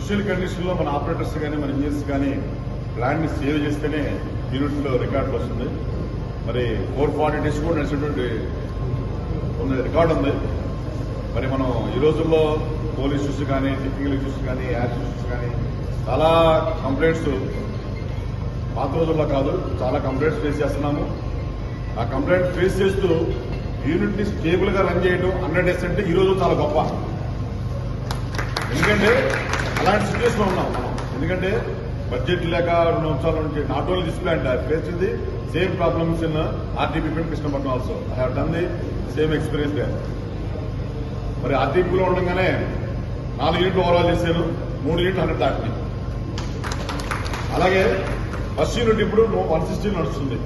Crucial condition లో మన operators కానీ మన ఇంజనీర్స్ కానీ ప్లాంట్ ని సేవ్ చేస్తేనే యూనిట్ లో రికార్డులు వస్తుంది. మరి 440 డేస్ కూడా నడిచినటువంటి రికార్డు ఉంది. మరి మనం ఈ రోజుల్లో పోలీస్ ఇష్యూస్ కానీ, టెక్నికల్ ఇష్యూస్ కానీ, యాడ్ ఇష్యూస్ కానీ చాలా కంప్లైంట్స్ పాత రోజుల్లో కాదు, చాలా కంప్లైంట్స్ ఫేస్ చేస్తున్నాము. ఆ కంప్లైంట్ ఫేస్ చేస్తూ యూనిట్ ని స్టేబుల్ గా రన్ చేయడం 100 డేస్ అంటే ఈ రోజు చాలా గొప్ప. ఎందుకంటే అలాంటి సిచ్యువేషన్ లో ఉన్నాం మనం. ఎందుకంటే బడ్జెట్ లేక 2 సంవత్సరాల నుంచి not only this plant I face the same problems in RTP plant Krishnapatnam also. I have done the same experience they. మరి ఆర్టీపీలో ఉండగానే 4 యూనిట్లు ఓవరాల్ చేశాను, 3 యూనిట్లు 100 దాటినాయి. అలాగే ఫస్ట్ యూనిట్ ఇప్పుడు 160 నడుస్తుంది.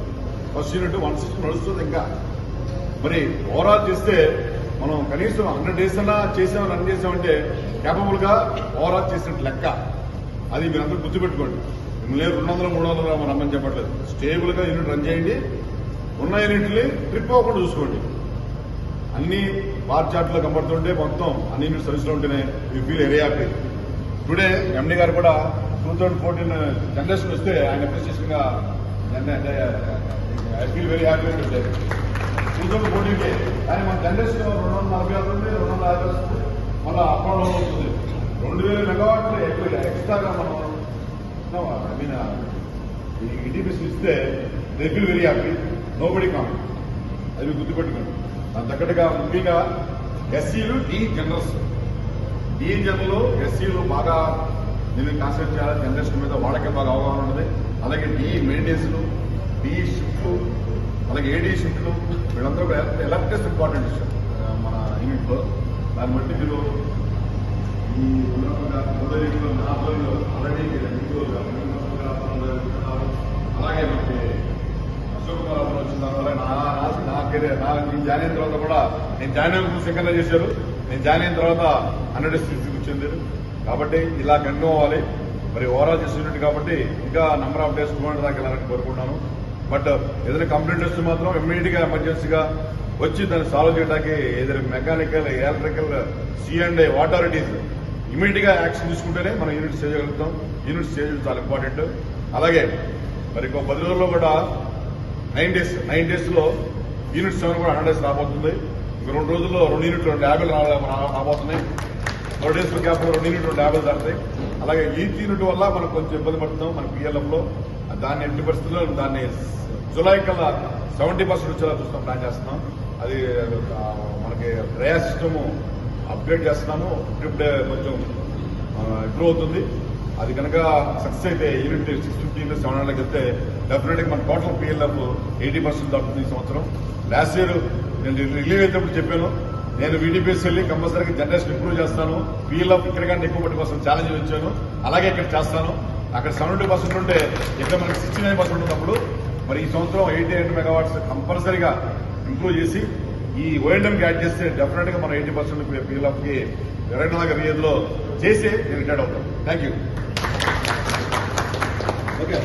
ఫస్ట్ యూనిట్ 160 నడుస్తుంది. ఇంకా మరి ఓవరాల్ చేస్తే మనం కనీసం 100 డేస్ అన్నా చేసామని రన్ చేసామంటే కేపబుల్ గా ఓవరాల్ చేసినట్టు లెక్క. అది మీరందరూ గుర్తుపెట్టుకోండి. మిమ్మల్ని 200, 300 రమ్మని చెప్పట్లేదు. స్టేబుల్ గా యూనిట్ రన్ చేయండి. ఉన్న యూనిట్ని ట్రిప్ అవ్వకుండా చూసుకోండి. అన్ని బార్ చార్ట్ లో కనబడుతుంటే మొత్తం అన్ని యూనిట్ సర్వీస్ లో ఉంటేనే you feel very happy. Today MD గారు కూడా 2014 జనరేషన్ వస్తే ఆయన అప్రిసియేషన్ గా ఐ ఫీల్ వెరీ హ్యాపీ. 2014 కానీ మన జనరేషన్ 246 ఉంది, 250 వస్తుంది. మళ్ళీ అప్పట్లో వస్తుంది 2000 మెగావాట్లు ఎక్కువ ఎక్స్ట్రాగా మనం ఐ మీన్ ఈటీపీస్ ఇస్తే they feel very happy. Nobody comment. అది గుర్తుపెట్టుకోండి. దాని తగ్గట్టుగా ముఖ్యంగా ఎస్సీలు డి జనరల్స్, డి జనరల్ ఎస్సీలు బాగా దీన్ని కాన్సన్ట్రేట్ చేయాలి. జనరేషన్ మీద వాళ్ళకే బాగా అవగాహన ఉంటుంది. అలాగే డి మెయింటెనెన్స్లు, డి షిఫ్ట్లు, అలాగే ఏడీ షిఫ్ట్లు, వీళ్ళందరూ ఎలక్ట్రికస్ ఇంపార్టెంట్ విషయం మన యూనిట్ లో. దాన్ని బట్టి మీరు ఈ ఆల్రెడీ అలాగే మనకి అశోక్ కుమార్ వచ్చిన తర్వాత నా కెరీర్ నేను జాయిన్ అయిన తర్వాత కూడా నేను జాయిన్ అయిన సెకండ్ చేశారు. నేను జాయిన్ అయిన తర్వాత 100 డేస్ వచ్చింది. కాబట్టి ఇలా కంటిన్యూ అవ్వాలి. మరి ఓవరాల్ చేసే యూనిట్ కాబట్టి ఇంకా నెంబర్ ఆఫ్ డేస్ 200 దాకా వెళ్ళాలని కోరుకుంటున్నాను. బట్ ఏదైనా కంప్లైంట్ వస్తే మాత్రం ఇమ్మీడియట్ గా ఎమర్జెన్సీగా వచ్చి దాన్ని సాల్వ్ చేయడానికి ఏదైనా mechanical, electrical, C&I what ever it is immediate గా యాక్షన్ తీసుకుంటేనే మనం యూనిట్ సేవ్ చేయగలుగుతాం. యూనిట్ సేవ్ చాలా ఇంపార్టెంట్. అలాగే మరి ఇంకో 10 రోజుల్లో కూడా 9 డేస్ లో యూనిట్ 7 కూడా 100 డేస్ రాబోతుంది. ఇంకో 2 రోజుల్లో 2 యూనిట్లు 250 రాబోతున్నాయి. 2 డేస్ గ్యాప్ 2 యూనిట్లు 250 దాటుతాయి. అలాగే ఈ యూనిట్ వల్ల మనం కొంచెం ఇబ్బంది పడుతున్నాం మన PLF లో. దాన్ని ఎట్టి పరిస్థితుల్లో దాన్ని జులై కల్లా 70% వచ్చేలా చూస్తాం, ప్లాన్ చేస్తున్నాం. అది మనకి రేయా సిస్టమ్ అప్గ్రేడ్ చేస్తున్నాము. ట్రిప్ డే కొంచెం ఇంప్రూవ్ అవుతుంది. అది కనుక సక్సెస్ అయితే యూనిట్ 650 700 వెళ్తే డెఫినెట్ గా మన టోటల్ PLF 80% దాటుతుంది ఈ సంవత్సరం. లాస్ట్ ఇయర్ నేను రిలీవ్ అయినప్పుడు చెప్పాను, నేను VDPS వెళ్ళి కంపల్సరీగా జనరేషన్ ఇంప్రూవ్ చేస్తాను. PLF ఇక్కడ కంటే ఎక్కువ పట్టి కోసం ఛాలెంజ్ ఇచ్చాను. అలాగే ఇక్కడ చేస్తాను. అక్కడ 70% ఉంటే ఇక్కడ మనకి 69% ఉన్నప్పుడు మరి ఈ సంవత్సరం 88 మెగావాట్స్ కంపల్సరీగా ఇంప్రూవ్ చేసి ఈ O&M యాడ్ చేస్తే డెఫినెట్ గా మనం 80% PLF కి 2025 లో చేసి నేను రిటైర్డ్ అవుతాను. Thank you. ఓకే.